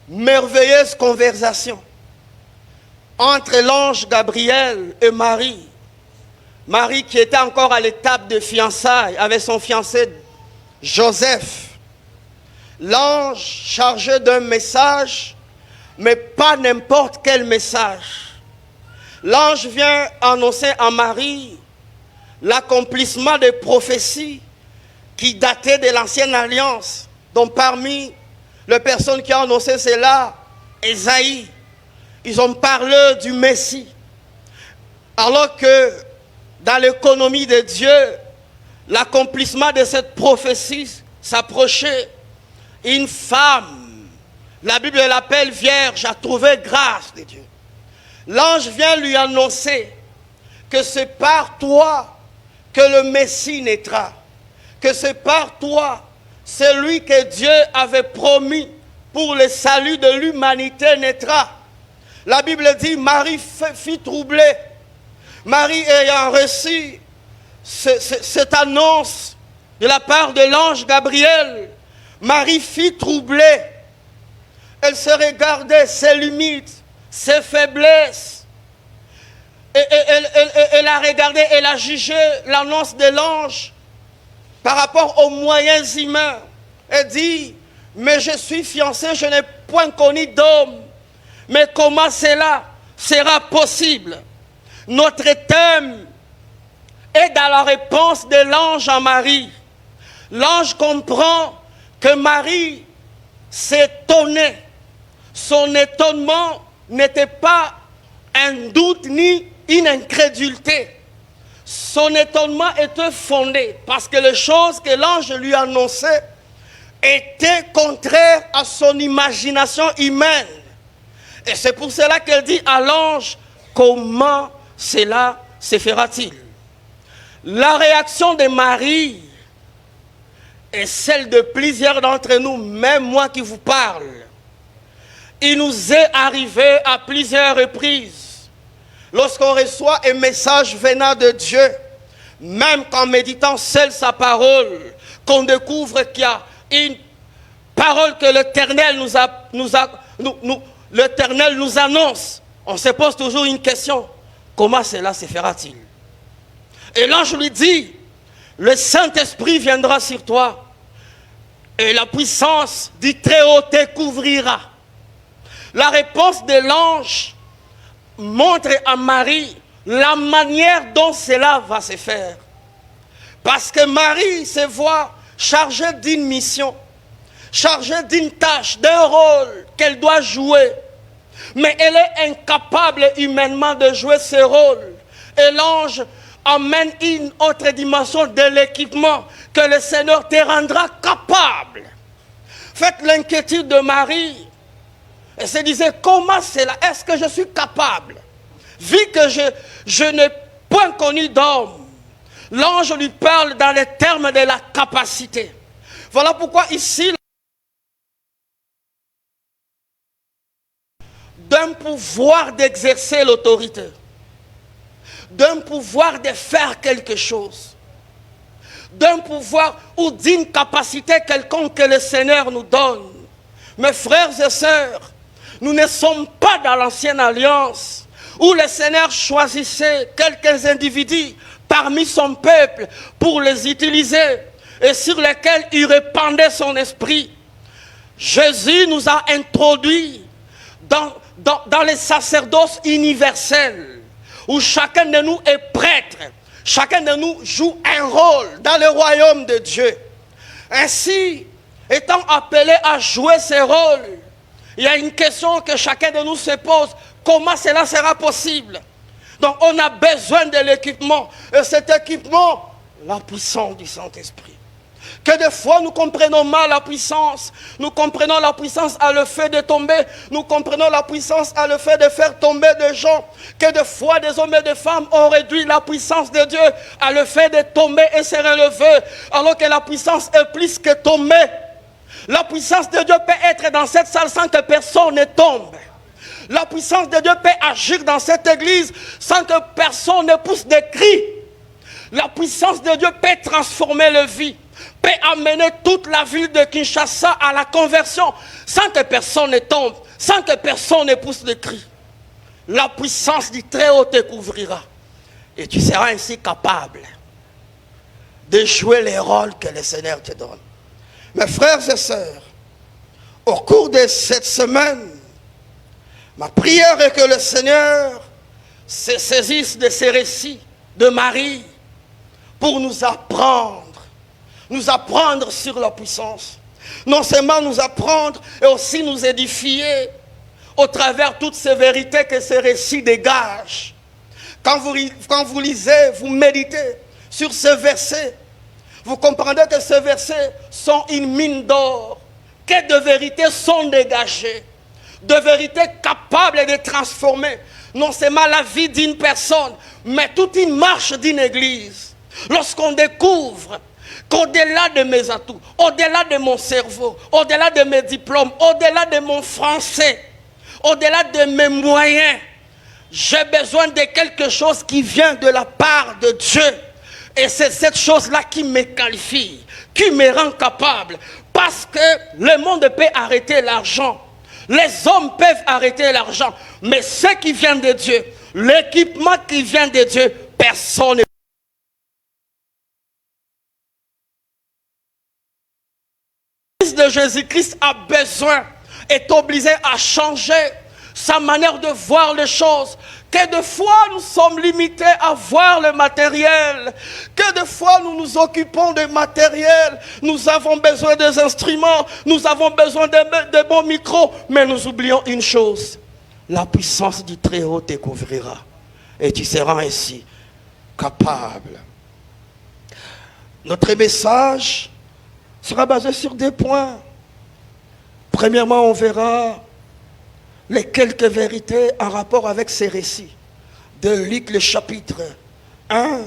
merveilleuse conversation entre l'ange Gabriel et Marie. Marie qui était encore à l'étape de fiançailles avec son fiancé Joseph. L'ange chargé d'un message, mais pas n'importe quel message. L'ange vient annoncer à Marie l'accomplissement des prophéties qui dataient de l'ancienne alliance, dont parmi les personnes qui ont annoncé cela, Ésaïe, ils ont parlé du Messie. Alors que dans l'économie de Dieu, l'accomplissement de cette prophétie s'approchait. Une femme, la Bible l'appelle vierge, a trouvé grâce de Dieu. L'ange vient lui annoncer que c'est par toi que le Messie naîtra, que c'est par toi, celui que Dieu avait promis pour le salut de l'humanité naîtra. La Bible dit, Marie fut troublée. Marie ayant reçu cette annonce de la part de l'ange Gabriel, Marie fut troublée. Elle se regardait ses limites, ses faiblesses. Elle a regardé, elle a jugé l'annonce de l'ange par rapport aux moyens humains. Elle dit, mais je suis fiancée, je n'ai point connu d'homme. Mais comment cela sera possible? Notre thème est dans la réponse de l'ange à Marie. L'ange comprend que Marie s'étonnait. Son étonnement n'était pas un doute ni une incrédulité. Son étonnement était fondé parce que les choses que l'ange lui annonçait étaient contraires à son imagination humaine. Et c'est pour cela qu'elle dit à l'ange, comment cela se fera-t-il? La réaction de Marie est celle de plusieurs d'entre nous, même moi qui vous parle. Il nous est arrivé à plusieurs reprises, lorsqu'on reçoit un message venant de Dieu, même qu'en méditant seul sa parole, qu'on découvre qu'il y a une parole que l'Éternel l'Éternel nous annonce, on se pose toujours une question, comment cela se fera-t-il? Et l'ange lui dit, le Saint-Esprit viendra sur toi et la puissance du Très-Haut te couvrira. La réponse de l'ange montre à Marie la manière dont cela va se faire. Parce que Marie se voit chargée d'une mission, chargée d'une tâche, d'un rôle qu'elle doit jouer. Mais elle est incapable humainement de jouer ce rôle. Et l'ange amène une autre dimension de l'équipement que le Seigneur te rendra capable. Faites l'inquiétude de Marie. Elle se disait, comment cela? Est-ce que je suis capable? Vu que je n'ai point connu d'homme, l'ange lui parle dans les termes de la capacité. Voilà pourquoi ici, d'un pouvoir d'exercer l'autorité, d'un pouvoir de faire quelque chose, d'un pouvoir ou d'une capacité quelconque que le Seigneur nous donne. Mes frères et sœurs, nous ne sommes pas dans l'ancienne alliance où le Seigneur choisissait quelques individus parmi son peuple pour les utiliser et sur lesquels il répandait son esprit. Jésus nous a introduits dans les sacerdoces universels où chacun de nous est prêtre, chacun de nous joue un rôle dans le royaume de Dieu. Ainsi, étant appelé à jouer ce rôle, il y a une question que chacun de nous se pose. Comment cela sera possible? Donc on a besoin de l'équipement. Et cet équipement, la puissance du Saint-Esprit. Que des fois nous comprenons mal la puissance. Nous comprenons la puissance à le fait de tomber. Nous comprenons la puissance à le fait de faire tomber des gens. Que des fois des hommes et des femmes ont réduit la puissance de Dieu à le fait de tomber et se relever. Alors que la puissance est plus que tomber. La puissance de Dieu peut être dans cette salle sans que personne ne tombe. La puissance de Dieu peut agir dans cette église sans que personne ne pousse des cris. La puissance de Dieu peut transformer les vies, peut amener toute la ville de Kinshasa à la conversion sans que personne ne tombe, sans que personne ne pousse le cri. La puissance du Très-Haut te couvrira et tu seras ainsi capable de jouer les rôles que le Seigneur te donne. Mes frères et sœurs, au cours de cette semaine, ma prière est que le Seigneur se saisisse de ces récits de Marie pour nous apprendre sur la puissance. Non seulement nous apprendre, et aussi nous édifier au travers toutes ces vérités que ces récits dégagent. Quand vous lisez, vous méditez sur ces versets, vous comprenez que ces versets sont une mine d'or, que de vérités sont dégagées, de vérités capables de transformer non seulement la vie d'une personne, mais toute une marche d'une église. Lorsqu'on découvre qu'au-delà de mes atouts, au-delà de mon cerveau, au-delà de mes diplômes, au-delà de mon français, au-delà de mes moyens, j'ai besoin de quelque chose qui vient de la part de Dieu. Et c'est cette chose-là qui me qualifie, qui me rend capable. Parce que le monde peut arrêter l'argent. Les hommes peuvent arrêter l'argent. Mais ce qui vient de Dieu, l'équipement qui vient de Dieu, personne ne de Jésus-Christ a besoin, est obligé à changer sa manière de voir les choses. Que de fois nous sommes limités à voir le matériel. Que de fois nous nous occupons de matériel. Nous avons besoin des instruments. Nous avons besoin de bons micros. Mais nous oublions une chose. La puissance du Très-Haut te couvrira. Et tu seras ainsi capable. Notre message sera basé sur deux points. Premièrement, on verra les quelques vérités en rapport avec ces récits de Luc, le chapitre 1,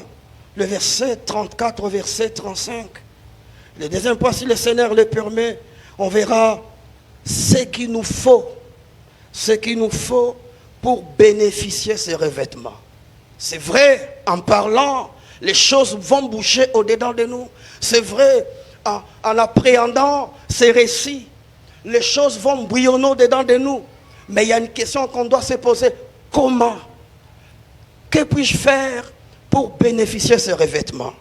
le verset 34 au verset 35. Le deuxième point, si le Seigneur le permet, on verra ce qu'il nous faut pour bénéficier de ces revêtements. C'est vrai, en parlant, les choses vont bouger au-dedans de nous. C'est vrai, en appréhendant ces récits, les choses vont bouillonner au-dedans de nous. Mais il y a une question qu'on doit se poser. Comment? Que puis-je faire pour bénéficier de ce revêtement?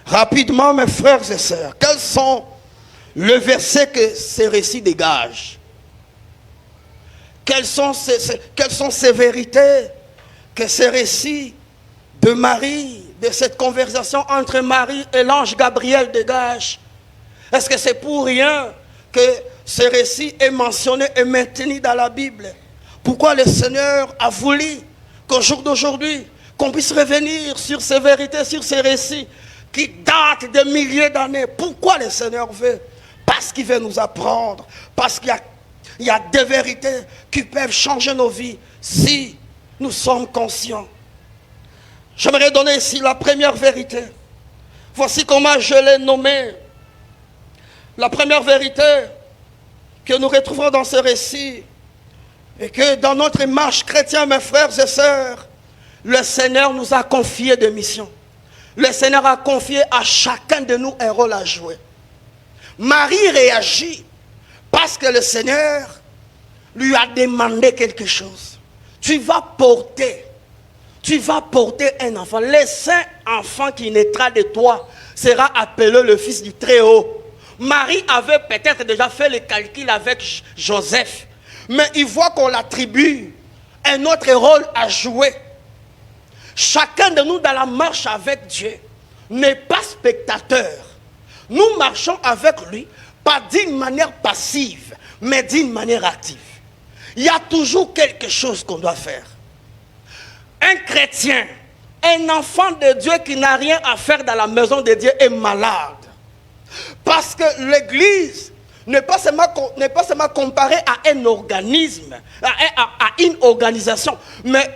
Rapidement, mes frères et sœurs, quels sont les versets que ces récits dégagent? Quelles sont ces vérités que ces récits de Marie, de cette conversation entre Marie et l'ange Gabriel dégagent? Est-ce que c'est pour rien que ce récit est mentionné et maintenu dans la Bible? Pourquoi le Seigneur a voulu qu'au jour d'aujourd'hui, qu'on puisse revenir sur ces vérités, sur ces récits qui datent de milliers d'années? Pourquoi le Seigneur veut? Parce qu'il veut nous apprendre, parce qu'il y a des vérités qui peuvent changer nos vies si nous sommes conscients. J'aimerais donner ici la première vérité. Voici comment je l'ai nommée. La première vérité que nous retrouvons dans ce récit et que dans notre marche chrétienne, mes frères et sœurs, le Seigneur nous a confié des missions. Le Seigneur a confié à chacun de nous un rôle à jouer. Marie réagit parce que le Seigneur lui a demandé quelque chose. Tu vas porter un enfant. Le saint enfant qui naîtra de toi sera appelé le Fils du Très-Haut. Marie avait peut-être déjà fait le calcul avec Joseph, mais il voit qu'on l'attribue un autre rôle à jouer. Chacun de nous dans la marche avec Dieu n'est pas spectateur. Nous marchons avec lui, pas d'une manière passive, mais d'une manière active. Il y a toujours quelque chose qu'on doit faire. Un chrétien, un enfant de Dieu qui n'a rien à faire dans la maison de Dieu est malade. Parce que l'église n'est pas seulement comparée à un organisme, à une organisation, mais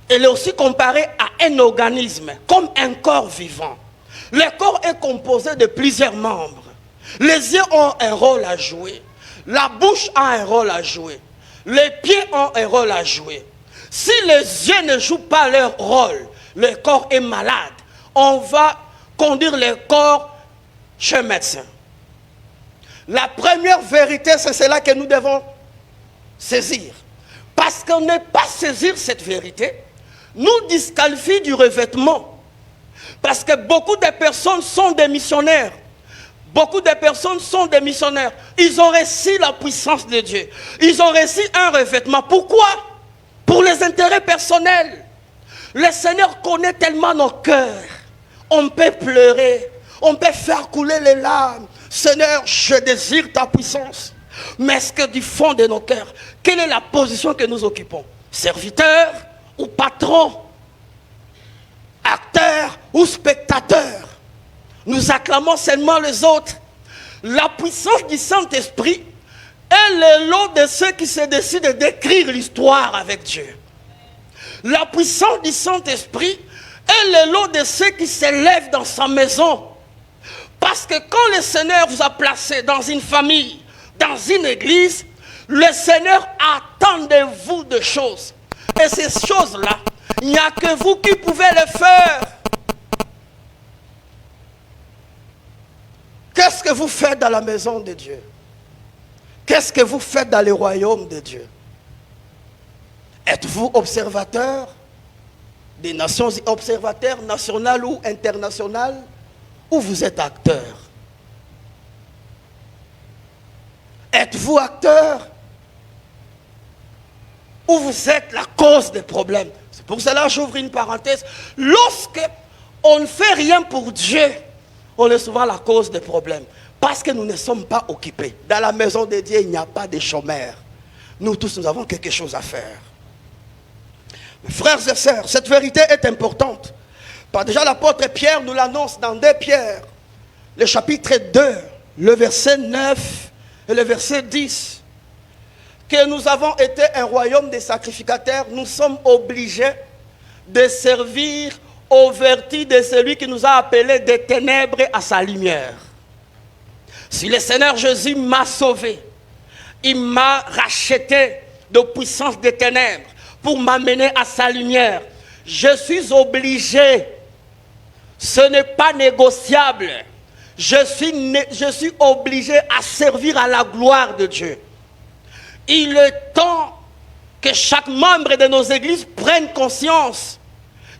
elle est aussi comparée à un organisme, comme un corps vivant. Le corps est composé de plusieurs membres. Les yeux ont un rôle à jouer. La bouche a un rôle à jouer. Les pieds ont un rôle à jouer. Si les yeux ne jouent pas leur rôle, le corps est malade. On va conduire le corps Chers médecins, la première vérité, c'est cela que nous devons saisir. Parce qu'on n'est pas saisir cette vérité, nous disqualifie du revêtement. Parce que beaucoup de personnes sont des missionnaires. Beaucoup de personnes sont des missionnaires. Ils ont reçu la puissance de Dieu. Ils ont reçu un revêtement. Pourquoi? Pour les intérêts personnels. Le Seigneur connaît tellement nos cœurs. On peut pleurer. On peut faire couler les larmes. Seigneur, je désire ta puissance. Mais est-ce que du fond de nos cœurs, quelle est la position que nous occupons? Serviteur ou patron? Acteur ou spectateur? Nous acclamons seulement les autres. La puissance du Saint-Esprit est le lot de ceux qui se décident d'écrire l'histoire avec Dieu. La puissance du Saint-Esprit est le lot de ceux qui s'élèvent dans sa maison. Parce que quand le Seigneur vous a placé dans une famille, dans une église, le Seigneur attend de vous des choses. Et ces choses-là, il n'y a que vous qui pouvez les faire. Qu'est-ce que vous faites dans la maison de Dieu? Qu'est-ce que vous faites dans le royaume de Dieu? Êtes-vous observateur des nations, observateur national ou international, ou vous êtes acteur? Êtes-vous acteur ou vous êtes la cause des problèmes? C'est pour cela que j'ouvre une parenthèse. Lorsque on ne fait rien pour Dieu, on est souvent la cause des problèmes. Parce que nous ne sommes pas occupés. Dans la maison de Dieu, il n'y a pas de chômeurs. Nous tous, nous avons quelque chose à faire. Mes frères et sœurs, cette vérité est importante. Déjà l'apôtre Pierre nous l'annonce dans 2 Pierre, le chapitre 2, le verset 9 et le verset 10. Que nous avons été un royaume de sacrificateurs, nous sommes obligés de servir au vertu de celui qui nous a appelés des ténèbres à sa lumière. Si le Seigneur Jésus m'a sauvé, il m'a racheté de puissance des ténèbres pour m'amener à sa lumière. Je suis obligé, ce n'est pas négociable, je suis obligé à servir à la gloire de Dieu. Il est temps que chaque membre de nos églises prenne conscience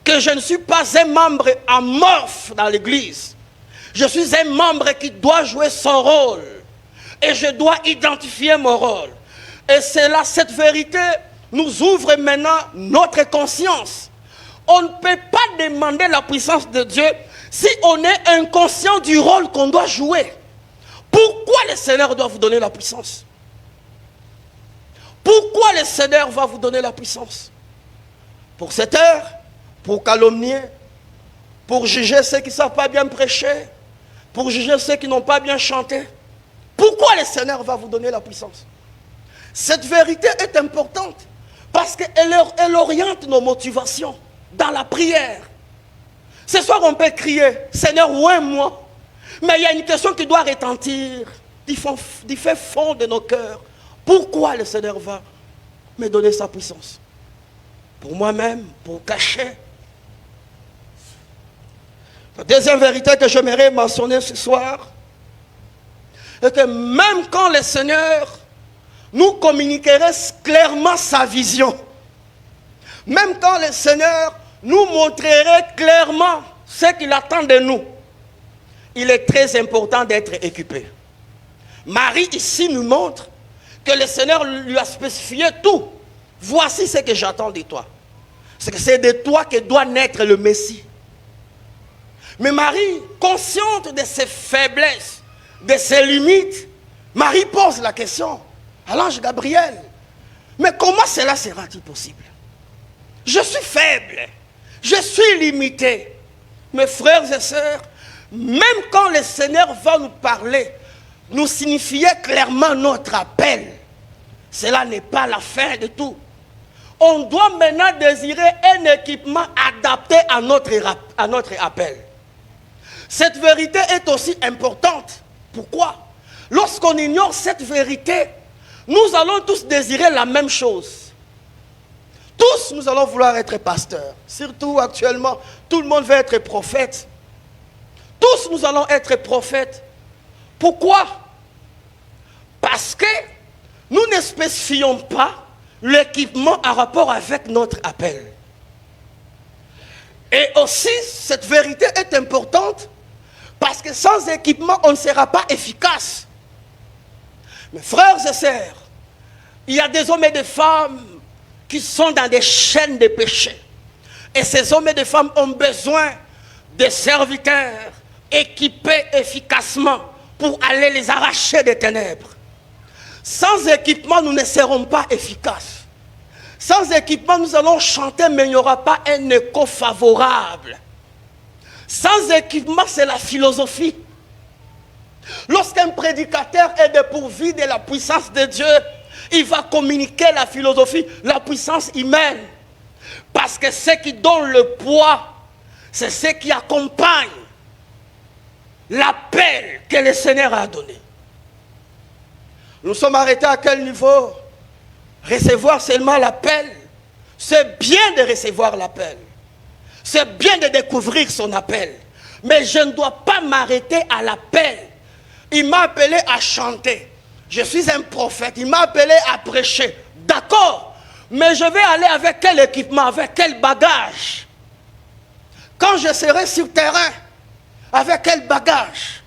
que je ne suis pas un membre amorphe dans l'église. Je suis un membre qui doit jouer son rôle. Et je dois identifier mon rôle. Et c'est là, cette vérité nous ouvre maintenant notre conscience. On ne peut pas demander la puissance de Dieu si on est inconscient du rôle qu'on doit jouer. Pourquoi le Seigneur doit vous donner la puissance? Pourquoi le Seigneur va vous donner la puissance? Pour cette heure, pour calomnier, pour juger ceux qui ne savent pas bien prêcher, pour juger ceux qui n'ont pas bien chanté. Pourquoi le Seigneur va vous donner la puissance? Cette vérité est importante parce qu'elle oriente nos motivations dans la prière. Ce soir, on peut crier, Seigneur, ouvre-moi. Mais il y a une question qui doit retentir du fait fond de nos cœurs. Pourquoi le Seigneur va me donner sa puissance? Pour moi-même, pour cacher. La deuxième vérité que j'aimerais mentionner ce soir est que même quand le Seigneur nous communiquerait clairement sa vision, même quand le Seigneur nous montrerait clairement ce qu'il attend de nous, il est très important d'être équipé. Marie ici nous montre que le Seigneur lui a spécifié tout. Voici ce que j'attends de toi. C'est que c'est de toi que doit naître le Messie. Mais Marie, consciente de ses faiblesses, de ses limites, Marie pose la question à l'ange Gabriel. Mais comment cela sera-t-il possible? Je suis faible, je suis limité. Mes frères et sœurs, même quand le Seigneur va nous parler, nous signifier clairement notre appel, cela n'est pas la fin de tout. On doit maintenant désirer un équipement adapté à notre appel. Cette vérité est aussi importante. Pourquoi? Lorsqu'on ignore cette vérité, nous allons tous désirer la même chose. Tous, nous allons vouloir être pasteurs. Surtout actuellement, tout le monde veut être prophète. Tous, nous allons être prophètes. Pourquoi? Parce que nous ne spécifions pas l'équipement en rapport avec notre appel. Et aussi, cette vérité est importante parce que sans équipement, on ne sera pas efficace. Mes frères et sœurs, il y a des hommes et des femmes qui sont dans des chaînes de péché. Et ces hommes et des femmes ont besoin de serviteurs équipés efficacement pour aller les arracher des ténèbres. Sans équipement, nous ne serons pas efficaces. Sans équipement, nous allons chanter, mais il n'y aura pas un écho favorable. Sans équipement, c'est la philosophie. Lorsqu'un prédicateur est dépourvu de la puissance de Dieu, il va communiquer la philosophie, la puissance humaine. Parce que ce qui donne le poids, c'est ce qui accompagne l'appel que le Seigneur a donné. Nous sommes arrêtés à quel niveau? Recevoir seulement l'appel. C'est bien de recevoir l'appel. C'est bien de découvrir son appel. Mais je ne dois pas m'arrêter à l'appel. Il m'a appelé à chanter. Je suis un prophète. Il m'a appelé à prêcher. D'accord. Mais je vais aller avec quel équipement, avec quel bagage? Quand je serai sur terrain, avec quel bagage?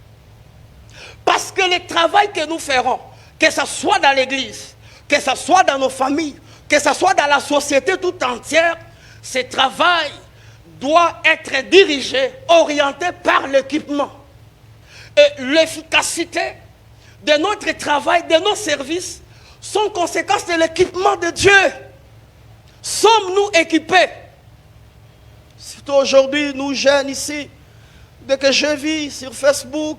Parce que le travail que nous ferons, que ce soit dans l'église, que ce soit dans nos familles, que ce soit dans la société tout entière, ce travail doit être dirigé, orienté par l'équipement. Et l'efficacité de notre travail, de nos services, sont conséquences de l'équipement de Dieu. Sommes-nous équipés? Surtout aujourd'hui, nous jeunes ici, dès que je vis sur Facebook,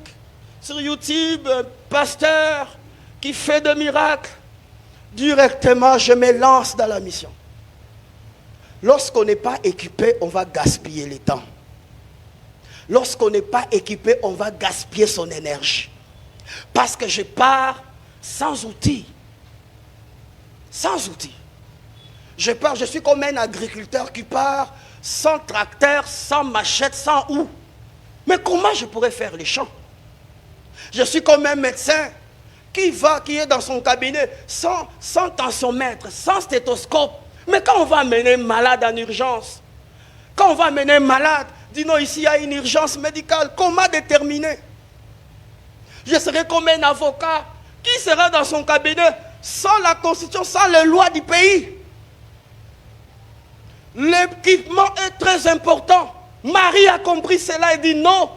sur YouTube, un pasteur qui fait des miracles, directement je me lance dans la mission. Lorsqu'on n'est pas équipé, on va gaspiller le temps. Lorsqu'on n'est pas équipé, on va gaspiller son énergie. Parce que je pars sans outils. Sans outils. Je suis comme un agriculteur qui part sans tracteur, sans machette, sans houe. Mais comment je pourrais faire les champs? Je suis comme un médecin qui est dans son cabinet sans tensiomètre, sans stéthoscope. Mais quand on va amener un malade en urgence, quand on va amener un malade, dis non, ici il y a une urgence médicale, comment déterminer? Je serai comme un avocat qui sera dans son cabinet sans la constitution, sans les lois du pays. L'équipement est très important. Marie a compris cela et dit non,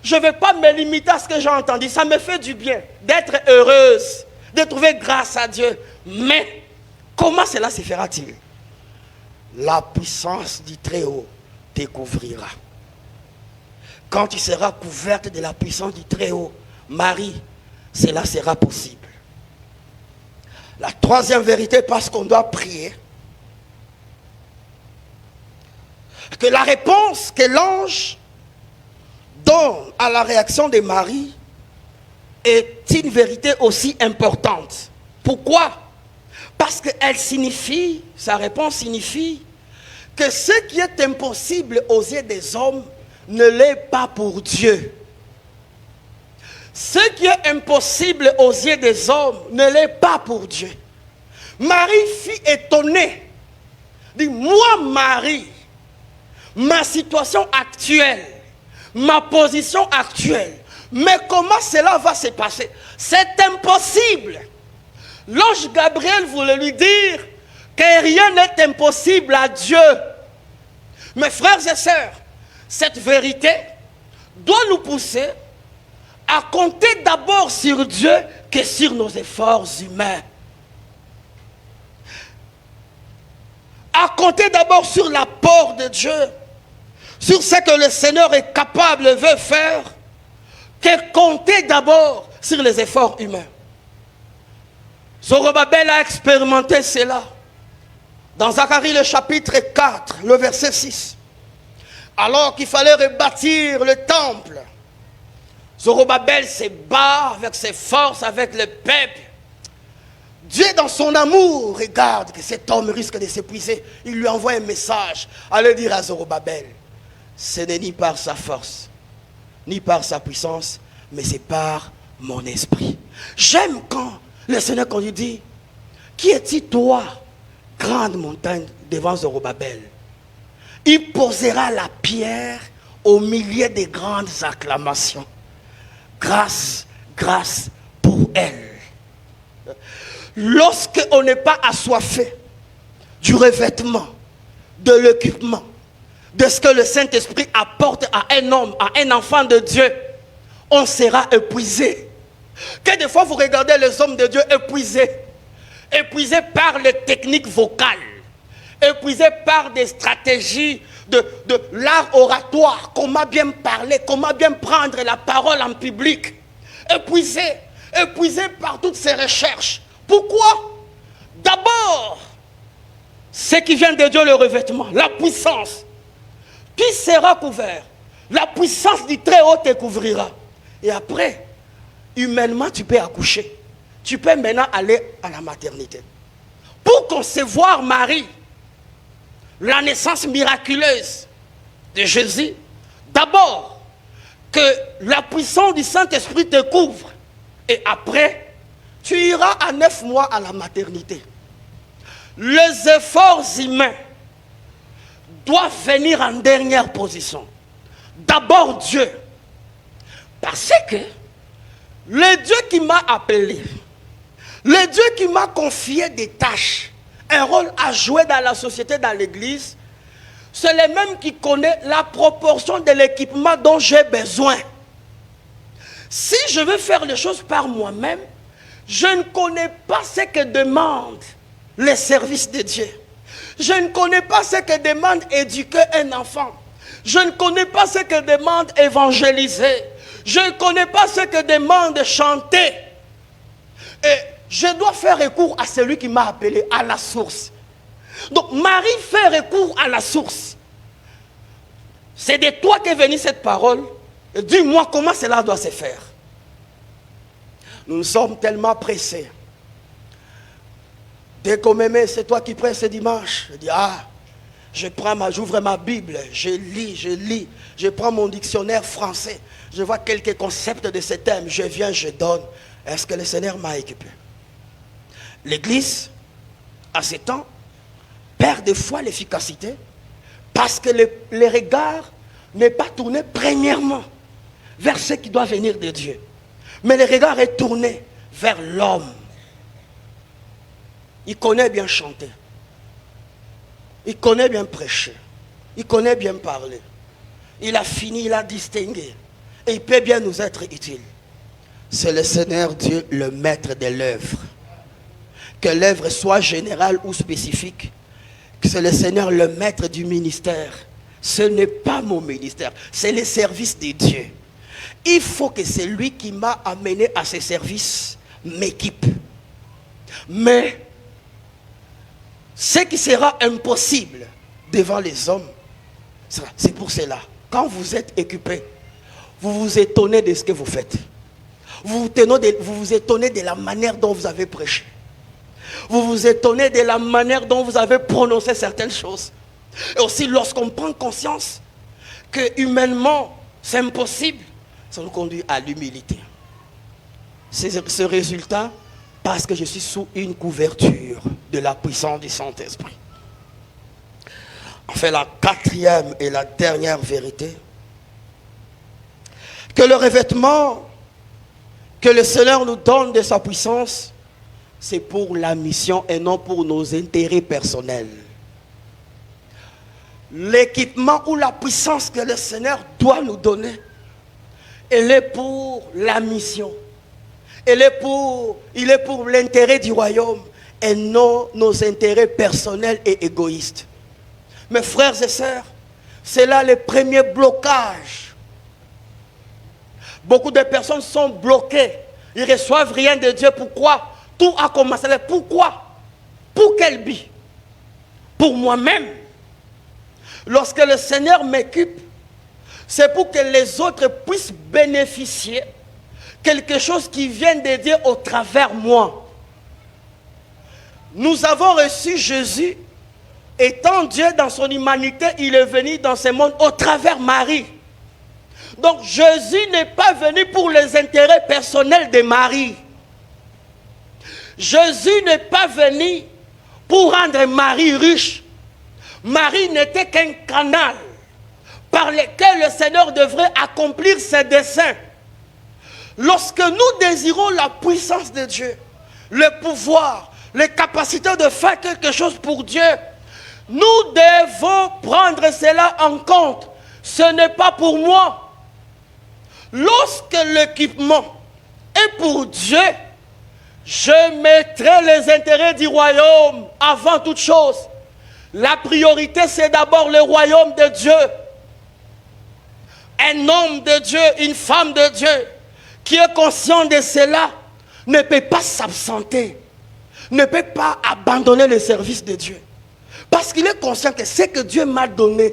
je ne vais pas me limiter à ce que j'ai entendu. Ça me fait du bien d'être heureuse, de trouver grâce à Dieu. Mais comment cela se fera-t-il? La puissance du Très-Haut découvrira. Quand tu seras couverte de la puissance du Très-Haut, Marie, cela sera possible. La troisième vérité, parce qu'on doit prier, que la réponse que l'ange donne à la réaction de Marie est une vérité aussi importante. Pourquoi? Parce qu'elle signifie, sa réponse signifie que ce qui est impossible aux yeux des hommes ne l'est pas pour Dieu. Ce qui est impossible aux yeux des hommes ne l'est pas pour Dieu. Marie fut étonnée. Dit, moi Marie, ma situation actuelle, ma position actuelle, mais comment cela va se passer? C'est impossible. L'ange Gabriel voulait lui dire que rien n'est impossible à Dieu. Mes frères et sœurs, cette vérité doit nous pousser à compter d'abord sur Dieu que sur nos efforts humains. À compter d'abord sur l'apport de Dieu, sur ce que le Seigneur est capable, veut faire, que compter d'abord sur les efforts humains. Zorobabel a expérimenté cela. Dans Zacharie le chapitre 4, le verset 6. Alors qu'il fallait rebâtir le temple, Zorobabel se bat avec ses forces, avec le peuple. Dieu dans son amour regarde que cet homme risque de s'épuiser. Il lui envoie un message. Allez dire à Zorobabel, ce n'est ni par sa force, ni par sa puissance, mais c'est par mon esprit. J'aime quand le Seigneur quand il dit, qui es-tu toi, grande montagne devant Zorobabel? Il posera la pierre au milieu des grandes acclamations. Grâce, grâce pour elle. Lorsqu'on n'est pas assoiffé du revêtement, de l'équipement, de ce que le Saint-Esprit apporte à un homme, à un enfant de Dieu, on sera épuisé. Que des fois vous regardez les hommes de Dieu épuisés par les techniques vocales, épuisés par des stratégies de l'art oratoire, comment bien parler, comment bien prendre la parole en public, épuisés par toutes ces recherches. Pourquoi? D'abord, ce qui vient de Dieu, le revêtement, la puissance. Qui sera couvert? La puissance du Très-Haut te couvrira. Et après, humainement, tu peux accoucher. Tu peux maintenant aller à la maternité. Pour concevoir Marie, la naissance miraculeuse de Jésus, d'abord, que la puissance du Saint-Esprit te couvre. Et après, tu iras à 9 mois à la maternité. Les efforts humains doivent venir en dernière position. D'abord Dieu. Parce que le Dieu qui m'a appelé, le Dieu qui m'a confié des tâches, un rôle à jouer dans la société, dans l'église, c'est le même qui connaît la proportion de l'équipement dont j'ai besoin. Si je veux faire les choses par moi-même, je ne connais pas ce que demande les services de Dieu. Je ne connais pas ce que demande éduquer un enfant. Je ne connais pas ce que demande évangéliser. Je ne connais pas ce que demande chanter. Et je dois faire recours à celui qui m'a appelé, à la source. Donc Marie fait recours à la source. C'est de toi qu'est venue cette parole. Dis-moi comment cela doit se faire. Nous sommes tellement pressés. Dès qu'on m'aimait, c'est toi qui prêches ce dimanche. Je dis, j'ouvre ma Bible, je lis. Je prends mon dictionnaire français. Je vois quelques concepts de ce thème. Je viens, je donne. Est-ce que le Seigneur m'a équipé? L'Église, à ce temps, perd des fois l'efficacité parce que le regard n'est pas tourné premièrement vers ce qui doit venir de Dieu. Mais le regard est tourné vers l'homme. Il connaît bien chanter. Il connaît bien prêcher. Il connaît bien parler. Il a fini, il a distingué. Et il peut bien nous être utile. C'est le Seigneur Dieu, le maître de l'œuvre. Que l'œuvre soit générale ou spécifique. Que c'est le Seigneur, le maître du ministère. Ce n'est pas mon ministère. C'est le service de Dieu. Il faut que celui qui m'a amené à ce service m'équipe. Mais ce qui sera impossible devant les hommes, c'est pour cela. Quand vous êtes équipé, vous vous étonnez de ce que vous faites. Vous vous étonnez de la manière dont vous avez prêché. Vous vous étonnez de la manière dont vous avez prononcé certaines choses. Et aussi lorsqu'on prend conscience que humainement c'est impossible, ça nous conduit à l'humilité. C'est ce résultat parce que je suis sous une couverture de la puissance du Saint-Esprit. Enfin, la quatrième et la dernière vérité, que le revêtement que le Seigneur nous donne de sa puissance, c'est pour la mission et non pour nos intérêts personnels. L'équipement ou la puissance que le Seigneur doit nous donner, elle est pour la mission. Il est pour l'intérêt du royaume et non nos intérêts personnels et égoïstes. Mes frères et sœurs, c'est là le premier blocage. Beaucoup de personnes sont bloquées. Ils ne reçoivent rien de Dieu. Pourquoi? Tout a commencé. Pourquoi? Pour quel but? Pour moi-même. Lorsque le Seigneur m'équipe, c'est pour que les autres puissent bénéficier quelque chose qui vient de Dieu au travers moi. Nous avons reçu Jésus. Étant Dieu dans son humanité, il est venu dans ce monde au travers Marie. Donc Jésus n'est pas venu pour les intérêts personnels de Marie. Jésus n'est pas venu pour rendre Marie riche. Marie n'était qu'un canal par lequel le Seigneur devrait accomplir ses desseins. Lorsque nous désirons la puissance de Dieu, le pouvoir, les capacités de faire quelque chose pour Dieu, nous devons prendre cela en compte. Ce n'est pas pour moi. Lorsque l'équipement est pour Dieu, je mettrai les intérêts du royaume avant toute chose. La priorité, c'est d'abord le royaume de Dieu. Un homme de Dieu, une femme de Dieu, qui est conscient de cela, ne peut pas s'absenter, ne peut pas abandonner le service de Dieu. Parce qu'il est conscient que ce que Dieu m'a donné,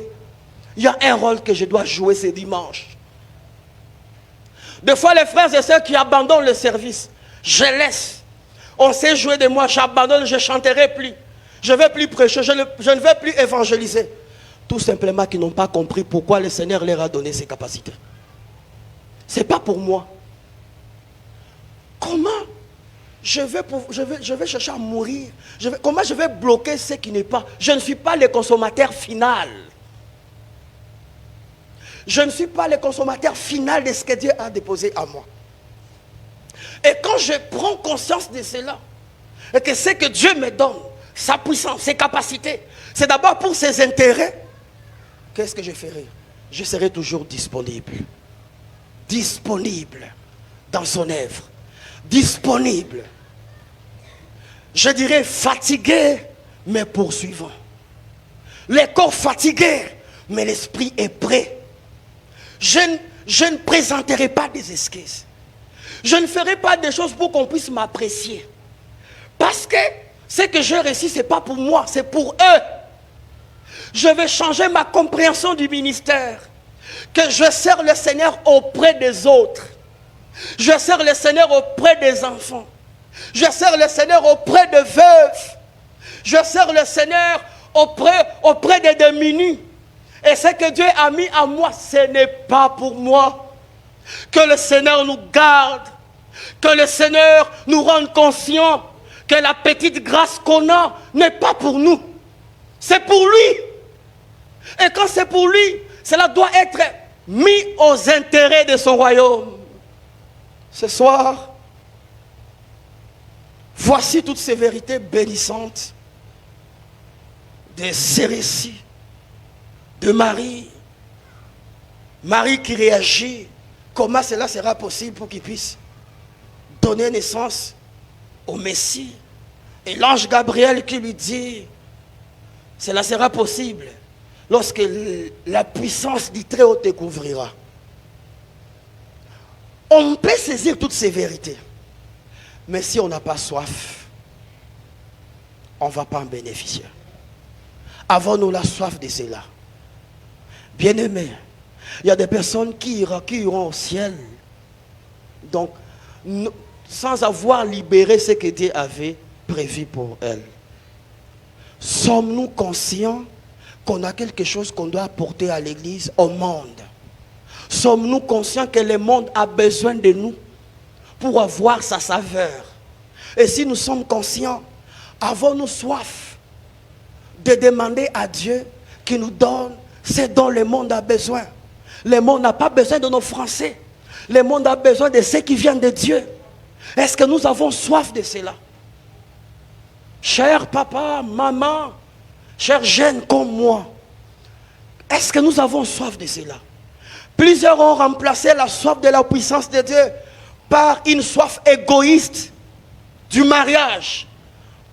il y a un rôle que je dois jouer ce dimanche. Des fois, les frères et sœurs qui abandonnent le service, je laisse. On sait jouer de moi, j'abandonne, je ne chanterai plus. Je ne vais plus prêcher, je ne vais plus évangéliser. Tout simplement qu'ils n'ont pas compris pourquoi le Seigneur leur a donné ces capacités. Ce n'est pas pour moi. Comment je vais chercher à mourir? Comment je vais bloquer ce qui n'est pas? Je ne suis pas le consommateur final. Je ne suis pas le consommateur final de ce que Dieu a déposé à moi. Et quand je prends conscience de cela, et que ce que Dieu me donne, sa puissance, ses capacités, c'est d'abord pour ses intérêts, qu'est-ce que je ferai? Je serai toujours disponible. Disponible dans son œuvre. Disponible. Je dirais fatigué, mais poursuivant. Le corps fatigué, mais l'esprit est prêt. Je ne présenterai pas des excuses. Je ne ferai pas des choses pour qu'on puisse m'apprécier. Parce que ce que j'ai réussi, ce n'est pas pour moi, c'est pour eux. Je vais changer ma compréhension du ministère. Que je sers le Seigneur auprès des autres. Je sers le Seigneur auprès des enfants. Je sers le Seigneur auprès de veuves. Je sers le Seigneur auprès des démunis. Et ce que Dieu a mis à moi, ce n'est pas pour moi. Que le Seigneur nous garde. Que le Seigneur nous rende conscients que la petite grâce qu'on a n'est pas pour nous. C'est pour lui. Et quand c'est pour lui, cela doit être mis aux intérêts de son royaume. Ce soir, voici toutes ces vérités bénissantes de ces récits de Marie. Marie qui réagit. Comment cela sera possible pour qu'il puisse donner naissance au Messie? Et l'ange Gabriel qui lui dit, cela sera possible lorsque la puissance du Très-Haut te couvrira. On peut saisir toutes ces vérités. Mais si on n'a pas soif, on ne va pas en bénéficier. Avons-nous la soif de cela? Bien-aimés, il y a des personnes qui iront au ciel. Donc, sans avoir libéré ce que Dieu avait prévu pour elles. Sommes-nous conscients qu'on a quelque chose qu'on doit apporter à l'église, au monde? Sommes-nous conscients que le monde a besoin de nous pour avoir sa saveur? Et si nous sommes conscients, avons-nous soif de demander à Dieu qui nous donne ce dont le monde a besoin? Le monde n'a pas besoin de nos Français. Le monde a besoin de ce qui vient de Dieu. Est-ce que nous avons soif de cela? Cher papa, maman, chers jeunes comme moi, est-ce que nous avons soif de cela? Plusieurs ont remplacé la soif de la puissance de Dieu par une soif égoïste du mariage,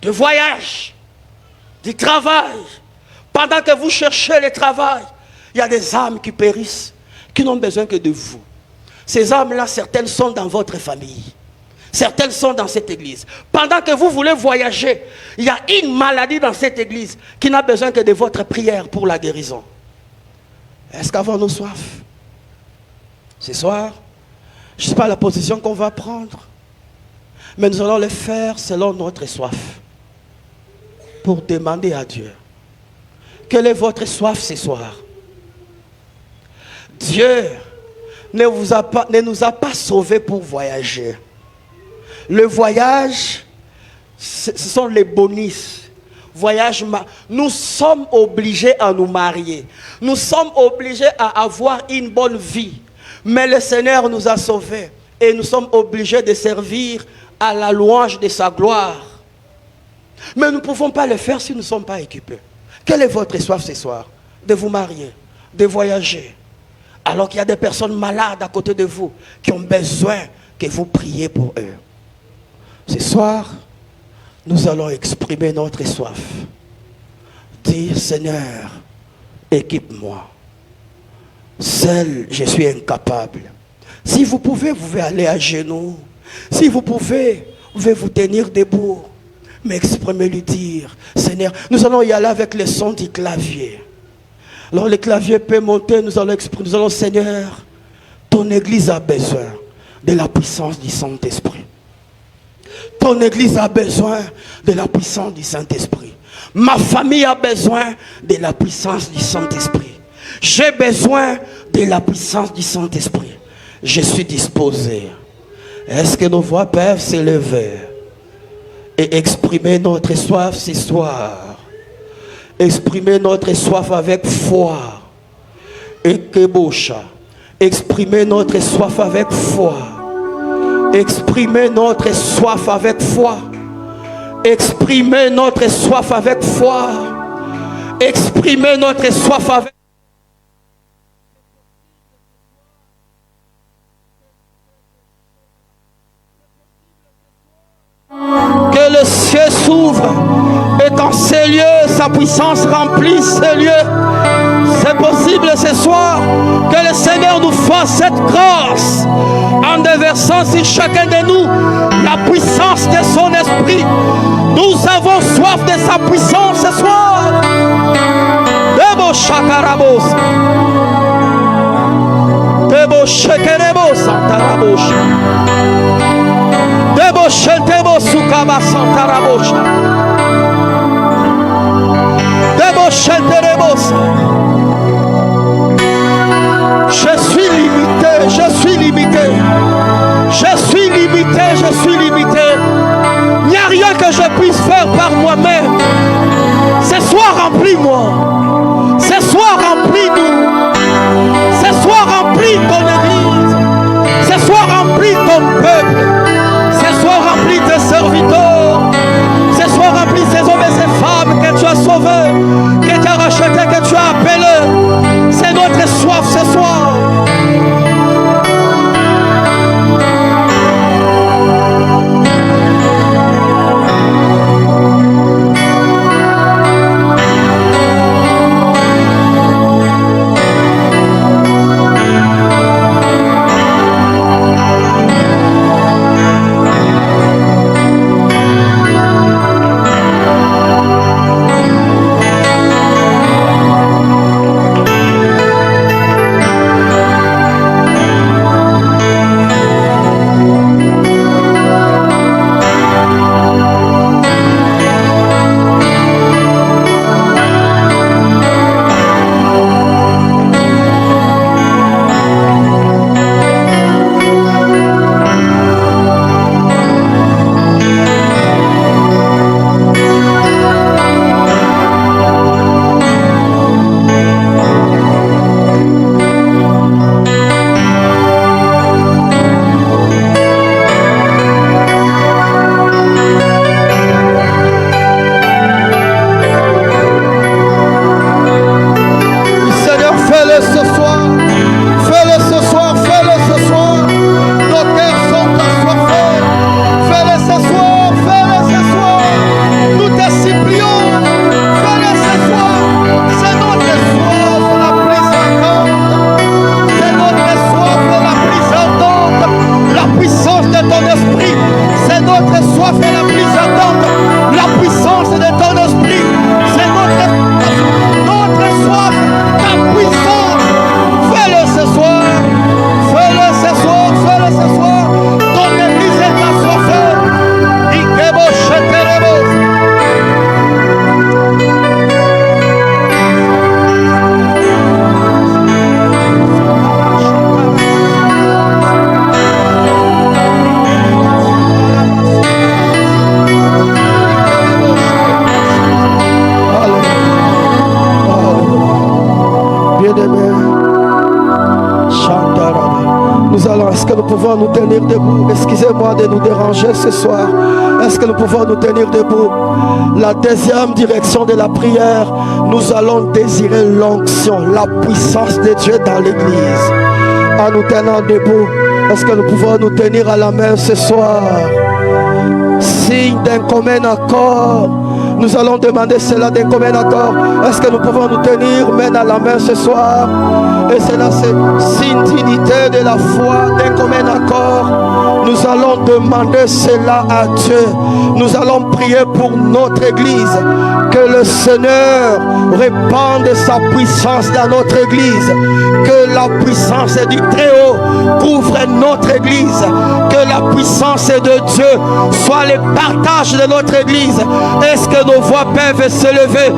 du voyage, du travail. Pendant que vous cherchez le travail, il y a des âmes qui périssent, qui n'ont besoin que de vous. Ces âmes-là, certaines sont dans votre famille. Certaines sont dans cette église. Pendant que vous voulez voyager, il y a une maladie dans cette église qui n'a besoin que de votre prière pour la guérison. Est-ce qu'avons-nous soif? Ce soir, je ne sais pas la position qu'on va prendre, mais nous allons le faire selon notre soif. Pour demander à Dieu, quelle est votre soif ce soir? Dieu ne nous a pas sauvés pour voyager. Le voyage, ce sont les bonus. Voyage, nous sommes obligés à nous marier. Nous sommes obligés à avoir une bonne vie. Mais le Seigneur nous a sauvés. Et nous sommes obligés de servir à la louange de sa gloire. Mais nous ne pouvons pas le faire si nous ne sommes pas équipés. Quelle est votre soif ce soir? De vous marier, de voyager. Alors qu'il y a des personnes malades à côté de vous qui ont besoin que vous priez pour eux. Ce soir, nous allons exprimer notre soif. Dire, Seigneur, équipe-moi. Seul, je suis incapable. Si vous pouvez aller à genoux. Si vous pouvez vous tenir debout. Mais exprimez-lui, dire, Seigneur, nous allons y aller avec le son du clavier. Alors le clavier peut monter, nous allons, Seigneur, ton église a besoin de la puissance du Saint-Esprit. Ton église a besoin de la puissance du Saint-Esprit. Ma famille a besoin de la puissance du Saint-Esprit. J'ai besoin de la puissance du Saint-Esprit. Je suis disposé. Est-ce que nos voix peuvent s'élever et exprimer notre soif ce soir? Exprimer notre soif avec foi. Et kebosha. Exprimer notre soif avec foi. Exprimer notre soif avec foi. Exprimer notre soif avec foi. Exprimer notre soif avec que le ciel s'ouvre et qu'en ces lieux, sa puissance remplisse ces lieux. C'est possible ce soir que le Seigneur nous fasse cette grâce en déversant sur chacun de nous la puissance de son esprit. Nous avons soif de sa puissance ce soir. Debo shakarabos. Debo shekerebo santarabos. Debo shetebo sukaba santarabos. Debo sheterebo. Je suis limité, je suis limité. Je suis limité, je suis limité. Il n'y a rien que je puisse faire par moi-même. Ce soir, remplis-moi. Ce soir, remplis-nous. Ce soir, remplis ton église. Ce soir, remplis ton peuple. Ce soir, remplis tes serviteurs. Ce soir, remplis ces hommes et ces femmes que tu as sauvés, que tu as rachetés, que tu as appelés. C'est notre soif ce soir. Nous allons, est-ce que nous pouvons nous tenir debout? Excusez-moi de nous déranger ce soir. Est-ce que nous pouvons nous tenir debout? La deuxième direction de la prière, nous allons désirer l'onction, la puissance de Dieu dans l'église. En nous tenant debout, est-ce que nous pouvons nous tenir à la main ce soir? Signe d'un commun accord. Nous allons demander cela d'un commun accord. Est-ce que nous pouvons nous tenir main à la main ce soir? Et cela, c'est signe d'unité de la foi, d'un commun accord. Nous allons demander cela à Dieu. Nous allons prier pour notre église. Que le Seigneur répande sa puissance dans notre église. Que la puissance du Très-Haut couvre notre église. Que la puissance de Dieu soit le partage de notre église. Est-ce que nos voix peuvent se lever?